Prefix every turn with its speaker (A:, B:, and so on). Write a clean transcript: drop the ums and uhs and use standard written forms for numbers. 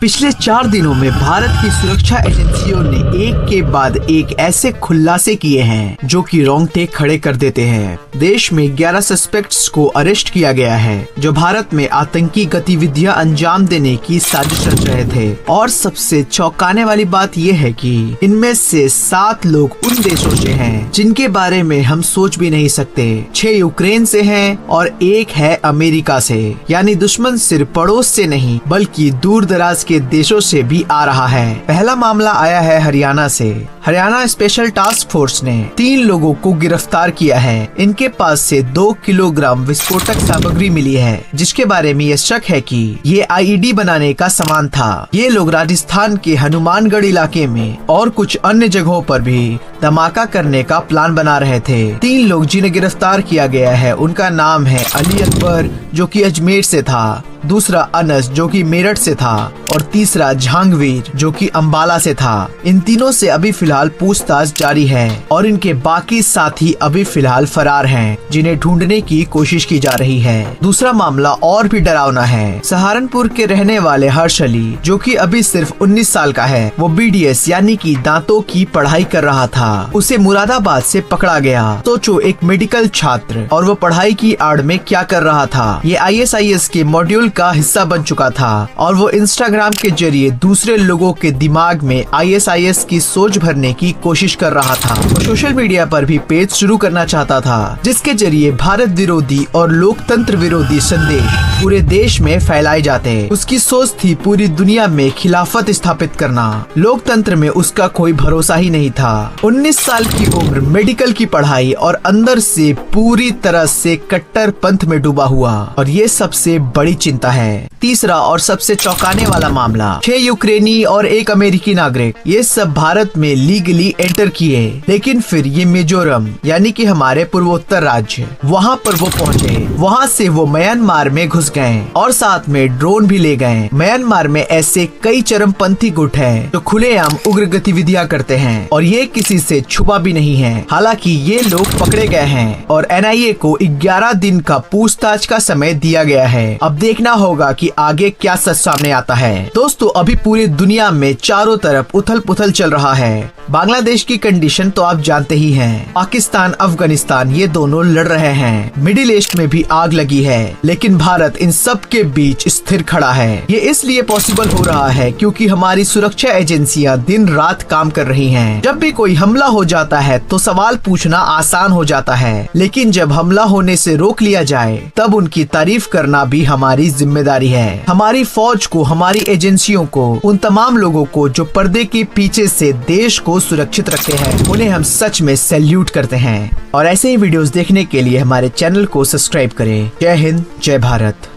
A: पिछले 4 दिनों में भारत की सुरक्षा एजेंसियों ने एक के बाद एक ऐसे खुलासे किए हैं जो कि रोंगटे खड़े कर देते हैं। देश में 11 सस्पेक्ट्स को अरेस्ट किया गया है जो भारत में आतंकी गतिविधियां अंजाम देने की साजिश रच रहे थे। और सबसे चौंकाने वाली बात यह है कि इनमें से 7 लोग उन देशों से हैं जिनके बारे में हम सोच भी नहीं सकते। 6 यूक्रेन से हैं और 1 है अमेरिका से। यानी दुश्मन सिर्फ पड़ोस से नहीं बल्कि दूर दराज के देशों से भी आ रहा है। पहला मामला आया है हरियाणा से। हरियाणा स्पेशल टास्क फोर्स ने 3 लोगों को गिरफ्तार किया है। इनके पास से 2 किलोग्राम विस्फोटक सामग्री मिली है जिसके बारे में ये शक है कि ये आईईडी बनाने का सामान था। ये लोग राजस्थान के हनुमानगढ़ इलाके में और कुछ अन्य जगहों पर भी धमाका करने का प्लान बना रहे थे। 3 लोग जिन्हें गिरफ्तार किया गया है उनका नाम है अली अकबर जो कि अजमेर से था, दूसरा अनस जो कि मेरठ से था और तीसरा जहांगीर जो कि अंबाला से था। इन तीनों से अभी फिलहाल पूछताछ जारी है और इनके बाकी साथी अभी फिलहाल फरार हैं जिन्हें ढूंढने की कोशिश की जा रही है। दूसरा मामला और भी डरावना है। सहारनपुर के रहने वाले हर्ष अली जो कि अभी सिर्फ 19 साल का है, वो BDS यानी कि दांतों की पढ़ाई कर रहा था। उसे मुरादाबाद से पकड़ा गया। सोचो एक मेडिकल छात्र और वो पढ़ाई की आड़ में क्या कर रहा था। ये ISIS के मॉड्यूल का हिस्सा बन चुका था और वो इंस्टाग्राम के जरिए दूसरे लोगों के दिमाग में ISIS की सोच भरने की कोशिश कर रहा था। वो सोशल मीडिया पर भी पेज शुरू करना चाहता था जिसके जरिए भारत विरोधी और लोकतंत्र विरोधी संदेश पूरे देश में फैलाए जाते। उसकी सोच थी पूरी दुनिया में खिलाफत स्थापित करना। लोकतंत्र में उसका कोई भरोसा ही नहीं था। 19 साल की उम्र, मेडिकल की पढ़ाई और अंदर से पूरी तरह से कट्टर पंथ में डूबा हुआ और ये सबसे बड़ी चिंता है। तीसरा और सबसे चौंकाने वाला मामला, 6 यूक्रेनी और 1 अमेरिकी नागरिक ये सब भारत में लीगली एंटर किए, लेकिन फिर ये मिजोरम यानी कि हमारे पूर्वोत्तर राज्य वहाँ पर वो पहुँचे। वहाँ से वो म्यांमार में घुस गए और साथ में ड्रोन भी ले गए। म्यांमार में ऐसे कई चरमपंथी गुट हैं जो खुलेआम उग्र गतिविधियां करते हैं और ये किसी से छुपा भी नहीं है। हालांकि ये लोग पकड़े गए हैं और NIA को 11 दिन का पूछताछ का समय दिया गया है। अब देखना होगा कि आगे क्या सच सामने आता है। दोस्तों अभी पूरी दुनिया में चारों तरफ उथल पुथल चल रहा है। बांग्लादेश की कंडीशन तो आप जानते ही हैं। पाकिस्तान, अफगानिस्तान ये दोनों लड़ रहे हैं। मिडिल ईस्ट में भी आग लगी है, लेकिन भारत इन सब के बीच स्थिर खड़ा है। ये इसलिए पॉसिबल हो रहा है क्योंकि हमारी सुरक्षा एजेंसियां दिन रात काम कर रही हैं। जब भी कोई हमला हो जाता है तो सवाल पूछना आसान हो जाता है, लेकिन जब हमला होने से रोक लिया जाए तब उनकी तारीफ करना भी हमारी जिम्मेदारी है। हमारी फौज को, हमारी एजेंसियों को, उन तमाम लोगों को जो पर्दे के पीछे से देश को सुरक्षित रखते हैं, उन्हें हम सच में सैल्यूट करते हैं। और ऐसे ही वीडियोस देखने के लिए हमारे चैनल को सब्सक्राइब करें। जय हिंद, जय भारत।